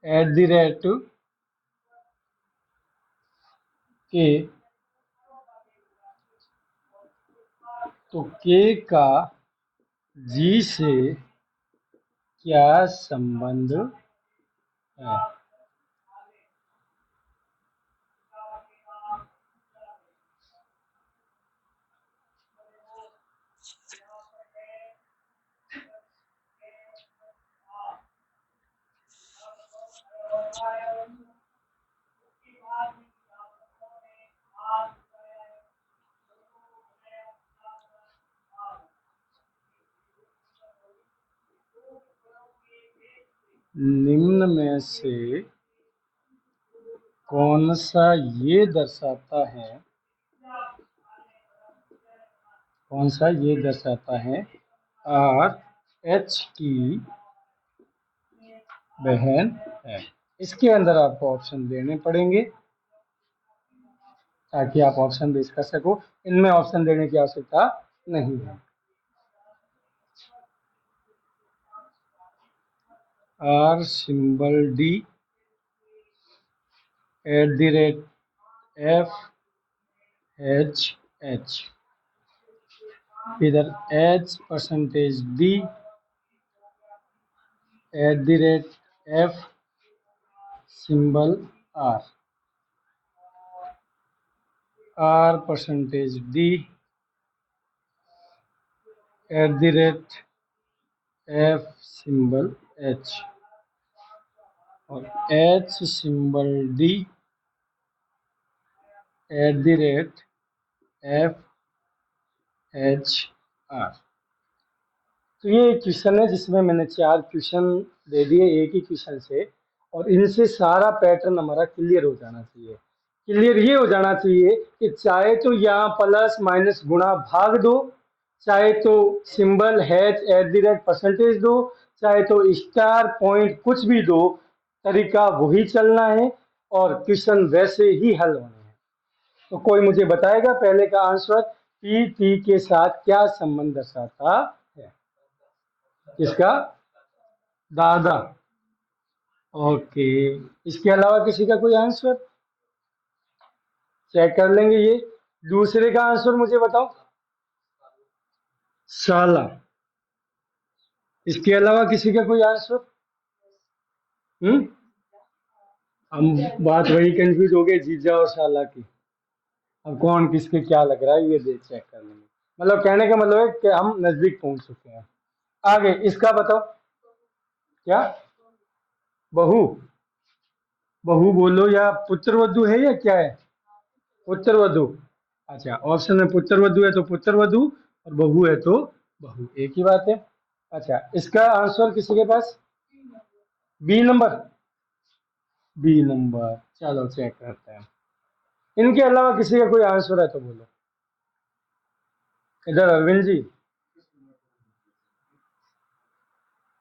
@K, तो K का G से क्या संबंध है? निम्न में से कौन सा ये दर्शाता है, कौन सा ये दर्शाता है RH की बहन है? इसके अंदर आपको ऑप्शन देने पड़ेंगे ताकि आप ऑप्शन बेस कर सको। इनमें ऑप्शन देने की आवश्यकता नहीं है। R सिंबल D @FHH, इधर H%D @F symbol R, R%D @F symbol H, और H सिंबल D @FHR। तो ये एक क्वेश्चन है जिसमें मैंने 4 क्वेश्चन दे दिए एक ही क्वेश्चन से, और इनसे सारा पैटर्न हमारा क्लियर हो जाना चाहिए। क्लियर ये हो जाना चाहिए कि चाहे तो यहाँ प्लस माइनस गुणा भाग दो, चाहे तो सिंबल हैज @% दो, चाहे तो स्टार पॉइंट कुछ भी दो, तरीका वही चलना है और क्वेश्चन वैसे ही हल होने हैं। तो कोई मुझे बताएगा पहले का आंसर, T के साथ क्या संबंध दर्शाता है? किसका? दादा। ओके, इसके अलावा किसी का कोई आंसर? चेक कर लेंगे ये। दूसरे का आंसर मुझे बताओ। साला। इसके अलावा किसी का कोई आंसर? हम बात वही कंफ्यूज हो गए, जीजा और साला की। अब कौन किसके क्या लग रहा है ये देख चेक कर लेंगे। मतलब कहने का मतलब है कि हम नजदीक पहुंच चुके हैं। आगे इसका बताओ। क्या? बहू? बहू बोलो, या पुत्रवधु है या क्या है? पुत्रवधु। अच्छा, ऑप्शन में पुत्रवधु है तो पुत्रवधु, और बहू है तो बहू, एक ही बात है। अच्छा, इसका आंसर किसी के पास? B number. बी नंबर, चलो चेक करते हैं। इनके अलावा किसी का कोई आंसर है तो बोलो। इधर अरविंद जी,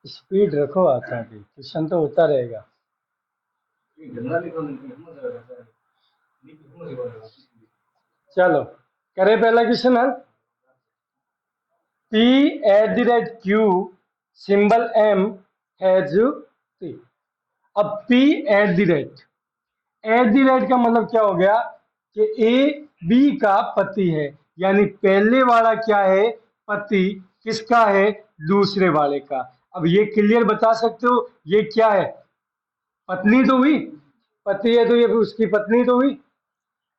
स्पीड रखो आता की, क्वेश्चन तो होता रहेगा। चलो, करे पहला क्वेश्चन हल। P at the rate Q symbol M has P। अब P at the rate, at the rate का मतलब क्या हो गया कि ए बी का पति है, यानी पहले वाला क्या है? पति। किसका है? दूसरे वाले का। अब ये क्लियर बता सकते हो ये क्या है? पत्नी तो हुई, पति है तो ये उसकी पत्नी तो हुई।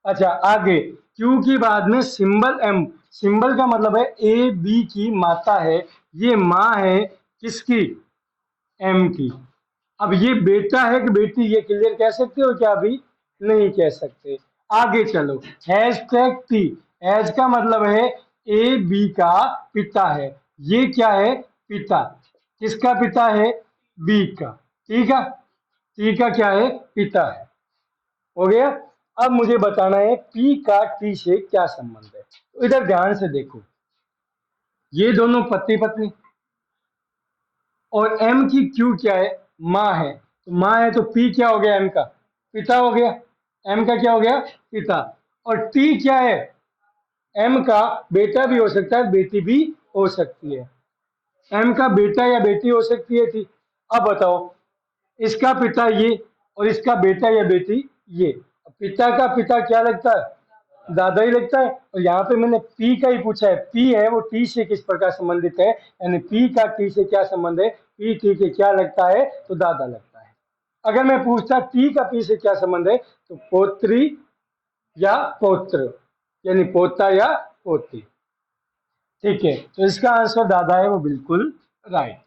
अच्छा, आगे क्यू के बाद में सिंबल एम, सिंबल का मतलब है ए बी की माता है, ये माँ है किसकी? एम की। अब ये बेटा है कि बेटी, ये क्लियर कह सकते हो क्या? अभी नहीं कह सकते। आगे चलो, हैश टैग टी, एज का मतलब है ए बी का पिता है, ये क्या है? पिता। किसका पिता है? बी का। ठीक है, टी का क्या है? पिता है। हो गया। अब मुझे बताना है पी का टी से क्या संबंध है। तो इधर ध्यान से देखो, ये दोनों पति पत्नी, और एम की क्यू क्या है? माँ है। तो माँ है तो पी क्या हो गया? एम का पिता हो गया। एम का क्या हो गया? पिता। और टी क्या है? एम का बेटा भी हो सकता है, बेटी भी हो सकती है। एम का बेटा या बेटी हो सकती है टी। अब बताओ, इसका पिता ये और इसका बेटा या बेटी ये, पिता का पिता क्या लगता है? दादा ही लगता है। और यहाँ पे मैंने पी का ही पूछा है, पी है वो टी से किस प्रकार संबंधित है, यानी पी का टी से क्या संबंध है? पी टी के क्या लगता है? तो दादा लगता है। अगर मैं पूछता टी का पी से क्या संबंध है, तो पोत्री या पौत्र, यानी पोता या पोती। ठीक है, तो इसका आंसर दादा है, वो बिल्कुल राइट।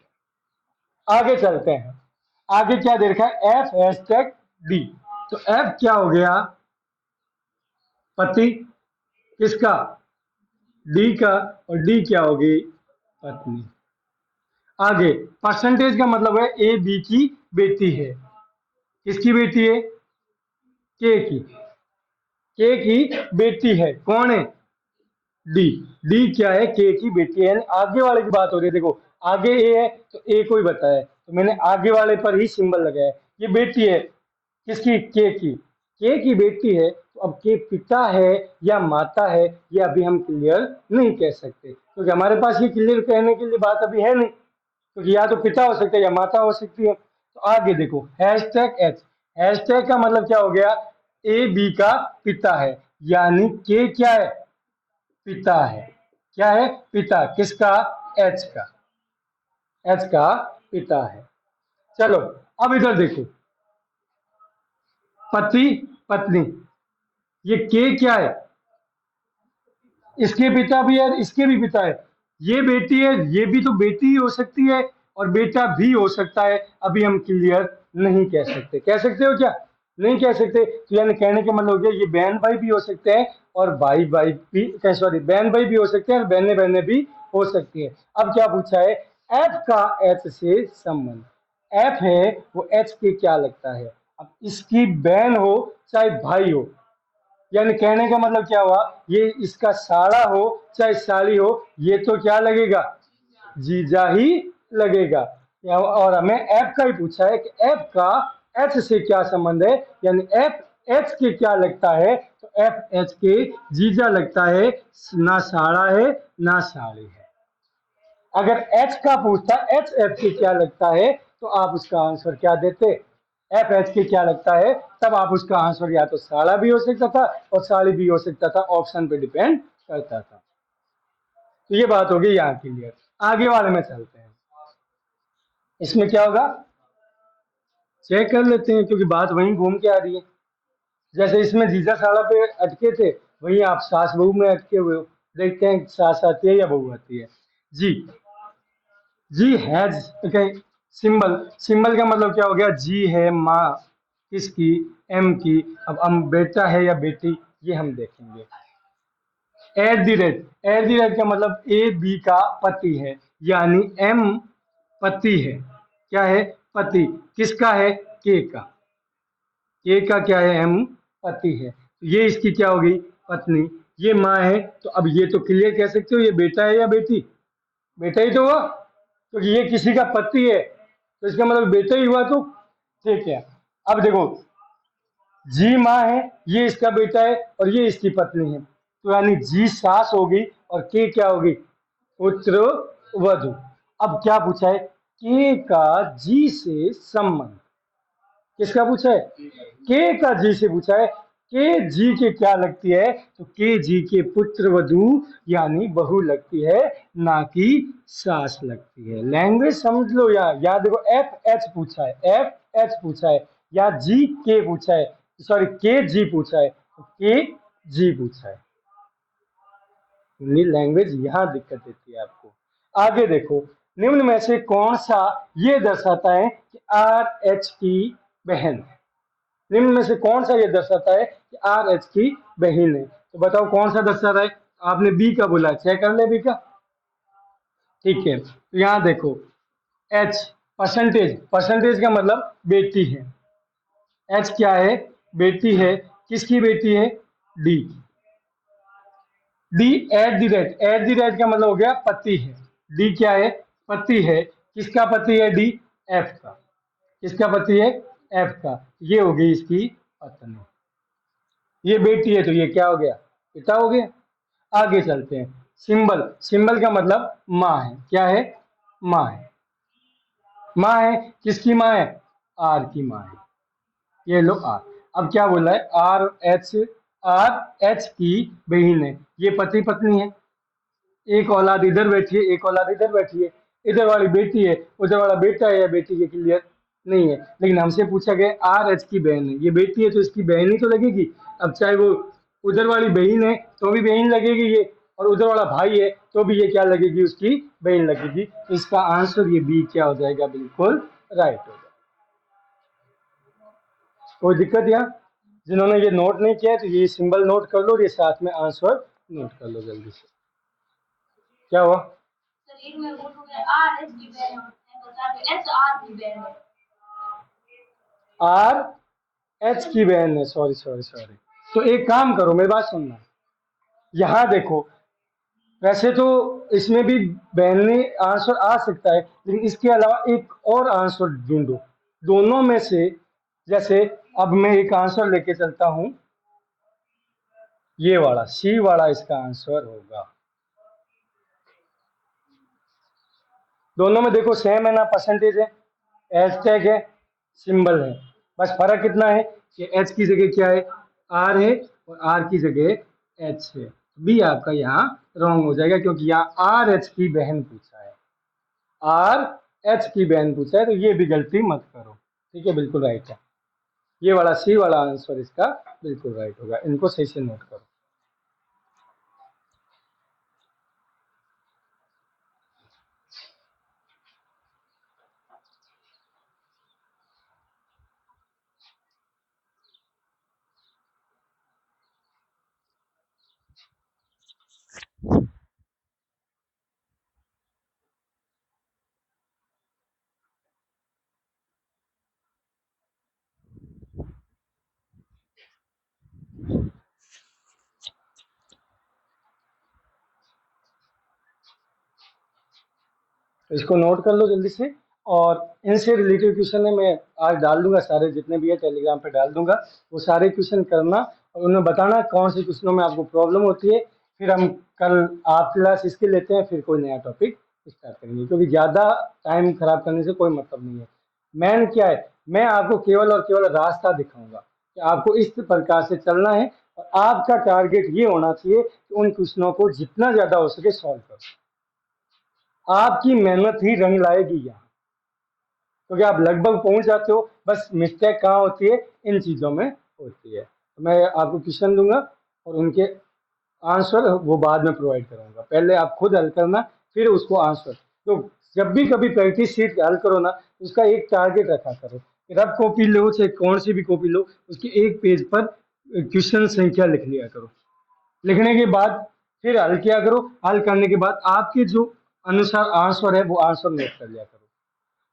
आगे चलते हैं। आगे क्या दे रखा है? F hash tag D. तो एफ क्या हो गया? पति। किसका? डी का। और डी क्या होगी? पत्नी। आगे परसेंटेज का मतलब है ए बी की बेटी है। किसकी बेटी है? के की। के की बेटी है। कौन है? डी। डी क्या है? के की बेटी है। यानी आगे वाले की बात हो रही है। देखो, आगे ए है तो ए को ही बताया है, तो मैंने आगे वाले पर ही सिंबल लगाया है। ये बेटी है किसकी? के की। के की बेटी है, तो अब के पिता है या माता है, ये अभी हम क्लियर नहीं कह सकते, क्योंकि हमारे पास ये क्लियर कहने के लिए बात अभी है नहीं, क्योंकि या तो पिता हो सकता है या माता हो सकती है। तो आगे देखो, hash tag H. Hash tag का मतलब क्या हो गया? ए बी का पिता है, यानी के क्या है? पिता है। क्या है? पिता। किसका? एच का। एच का पिता है। चलो, अब इधर देखो, पति पत्नी, ये के क्या है? इसके पिता भी है, इसके भी पिता है। ये बेटी है, ये भी तो बेटी ही हो सकती है, और बेटा भी हो सकता है। अभी हम क्लियर नहीं कह सकते। कह सकते हो क्या? नहीं कह सकते। तो यानी कहने का मतलब हो गया, ये बहन भाई भी हो सकते हैं और भाई भाई भी, सॉरी, बहन भाई भी हो सकते हैं और बहनें बहनें भी हो सकती है। अब क्या पूछा है? एफ का एच से संबंध। एफ है वो एच के क्या लगता है? अब इसकी बहन हो चाहे भाई हो, यानी कहने का मतलब क्या हुआ? ये इसका साड़ा हो चाहे साली हो, ये तो क्या लगेगा? जीजा ही लगेगा। और हमें एफ का ही पूछा है कि एफ का एच से क्या संबंध है, यानी एफ एच के क्या लगता है? तो एफ एच के जीजा लगता है, ना साड़ा है ना साड़ी है। अगर एच का पूछता एच एफ के क्या लगता है, तो आप उसका आंसर क्या देते? एफ एच के क्या लगता है, तब आप उसका आंसर या तो साड़ा भी हो सकता था और साड़ी भी हो सकता था, ऑप्शन पे डिपेंड करता था। तो ये बात होगी यहाँ क्लियर। आगे वाले में चलते हैं। इसमें क्या होगा चेक कर लेते हैं, क्योंकि बात वहीं घूम के आ रही है। जैसे इसमें जीजा साड़ा पे अटके थे, वहीं आप सास बहू में अटके हुए हो। देखते हैं सास आती है या बहू आती है। जी। जी हैज, सिंबल। सिंबल का मतलब क्या हो गया? जी है माँ किसकी? एम की। अब हम बेटा है या बेटी, ये हम देखेंगे। एट दी रेट का मतलब ए बी का पति है, यानी एम पति है। क्या है? पति। किसका है? के का। के का क्या है? एम पति है। ये इसकी क्या होगी? पत्नी। ये माँ है, तो अब ये तो क्लियर कह सकते हो ये बेटा है या बेटी? बेटा ही तो हुआ, क्योंकि ये किसी का पति है, तो इसका मतलब बेटा ही हुआ। तो ठीक है। अब देखो, जी माँ है, ये इसका बेटा है और ये इसकी पत्नी है, तो यानी जी सास होगी और के क्या होगी? पुत्र वधु। अब क्या पूछा है? के का जी से संबंध। किसका पूछा है? के का जी से पूछा है। के जी के क्या लगती है? तो के जी के पुत्र वधु यानी बहू लगती है, ना कि सास लगती है। लैंग्वेज समझ लो याद देखो, एफ एच पूछा है, एफ एच पूछा है, या जी के पूछा है, सॉरी के जी पूछा है, तो के जी पूछा है। लैंग्वेज यहां दिक्कत देती है आपको। आगे देखो, निम्न में से कौन सा ये दर्शाता है कि आर एच की बहन है? निम्न में से कौन सा ये दर्शाता है कि आर एच की बहन है? तो बताओ कौन सा दर्शा रहा है? आपने बी का बोला, चेक कर ले बी का। ठीक है, तो यहां देखो, एच परसेंटेज, परसेंटेज का मतलब बेटी है। एच क्या है? बेटी है। किसकी बेटी है? D. D at the rate, at the rate का मतलब हो गया पति है। डी क्या है? पति है। किसका पति है? डी। एफ का। किसका पति है? एफ का। ये हो गई इसकी पत्नी। ये बेटी है, तो ये क्या हो गया? पिता हो गया। आगे चलते हैं। सिंबल, सिंबल का मतलब माँ है। क्या है? माँ है। माँ है, किसकी माँ है? आर की माँ है। ये लो आर। अब क्या बोला है? आर एच की बहन है। ये पति पत्नी है। एक औलाद इधर बैठी है, एक औलाद इधर बैठी है। इधर वाली बेटी है, उधर वाला बेटा है या बेटी के क्लियर नहीं है, लेकिन हमसे पूछा गया आर एच की बहन है। ये बेटी है तो इसकी बहन ही तो लगेगी। अब चाहे वो उधर वाली बहन है तो भी बहन लगेगी ये, और उधर वाला भाई है तो भी ये क्या लगेगी? उसकी बहन लगेगी। तो इसका आंसर ये बी क्या हो जाएगा? बिल्कुल राइट हो जाएगा। कोई दिक्कत यहाँ? जिन्होंने ये नोट नहीं किया है तो ये सिंबल नोट कर लो और ये साथ में आंसर नोट कर लो जल्दी से। क्या हुआ? एक में वोट हो गया आर एच की बहन है, एच आर की बहन है। आर एच की बहन है, सॉरी सॉरी सॉरी। तो एक काम करो, मेरी बात सुनना। यहां देखो, वैसे तो इसमें भी बहनी आंसर आ सकता है, लेकिन इसके अलावा एक और आंसर ढूंढो दोनों में से। जैसे अब मैं एक आंसर लेके चलता हूं, ये वाला सी वाला इसका आंसर होगा। दोनों में देखो सेम है ना, परसेंटेज है, हैशटैग है, सिंबल है। बस फर्क कितना है कि एच की जगह क्या है? आर है, और आर की जगह एच है। बी आपका यहाँ रॉन्ग हो जाएगा, क्योंकि यहाँ आर एच की बहन पूछा है। आर एच की बहन पूछा है, तो ये भी गलती मत करो। ठीक है, बिल्कुल राइट है। ये वाला सी वाला आंसर इसका बिल्कुल राइट होगा। इनको सही से नोट करो। इसको नोट कर लो जल्दी से। और इनसे रिलेटेड क्वेश्चन है, मैं आज डाल दूंगा, सारे जितने भी है टेलीग्राम पे डाल दूंगा। वो सारे क्वेश्चन करना और उन्हें बताना कौन से क्वेश्चनों में आपको प्रॉब्लम होती है। फिर हम कल आप क्लास इसके लेते हैं, फिर कोई नया टॉपिक स्टार्ट करेंगे, क्योंकि ज़्यादा टाइम खराब करने से कोई मतलब नहीं है। मैन क्या है, मैं आपको केवल और केवल रास्ता दिखाऊंगा कि आपको इस प्रकार से चलना है, और आपका टारगेट ये होना चाहिए कि उन क्वेश्चनों को जितना ज़्यादा हो सके सॉल्व करो। आपकी मेहनत ही रंग लाएगी यहाँ, क्योंकि आप लगभग पहुंच जाते हो। बस मिस्टेक कहाँ होती है? इन चीज़ों में होती है। तो मैं आपको क्वेश्चन दूंगा और उनके आंसर वो बाद में प्रोवाइड करूंगा। पहले आप खुद हल करना, फिर उसको आंसर। तो जब भी कभी प्रैक्टिस शीट हल करो ना, उसका एक टारगेट रखा करो। रफ कॉपी लो चाहे कौन सी भी कॉपी लो, उसके एक पेज पर क्वेश्चन संख्या लिख लिया करो। लिखने के बाद फिर हल किया करो। हल करने के बाद आपके जो अनुसार आंसर है वो आंसर नोट कर लिया करो।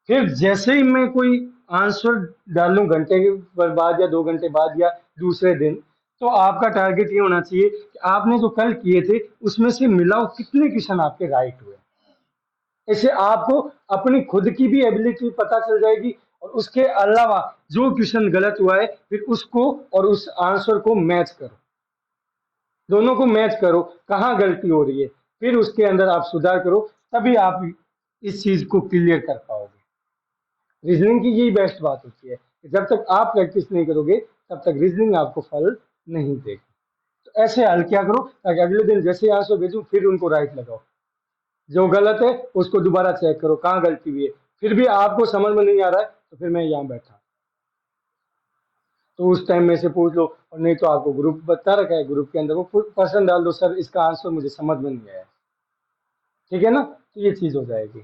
फिर जैसे ही मैं कोई आंसर डालूं घंटे के बाद या 2 घंटे बाद या दूसरे दिन, तो आपका टारगेट ये होना चाहिए कि आपने जो कल किए थे उसमें से मिलाओ कितने क्वेश्चन आपके राइट हुए। ऐसे आपको अपनी खुद की भी एबिलिटी पता चल जाएगी, और उसके अलावा जो क्वेश्चन गलत हुआ है फिर उसको और उस आंसर को मैच करो, दोनों को मैच करो, कहाँ गलती हो रही है, फिर उसके अंदर आप सुधार करो, तभी आप इस चीज को क्लियर कर पाओगे। रीजनिंग की यही बेस्ट बात होती है कि जब तक आप प्रैक्टिस नहीं करोगे तब तक रीजनिंग आपको फल नहीं देगी। तो ऐसे हल क्या करो ताकि अगले दिन जैसे आंसर भेजूं फिर उनको राइट लगाओ, जो गलत है उसको दोबारा चेक करो कहाँ गलती हुई है, फिर भी आपको समझ में नहीं आ रहा है तो फिर मैं यहाँ बैठा, तो उस टाइम में से पूछ लो, और नहीं तो आपको ग्रुप बता रखा है, ग्रुप के अंदर वो पर्सन डाल दो, सर इसका आंसर मुझे समझ में नहीं आया, ठीक है ना, तो ये चीज हो जाएगी।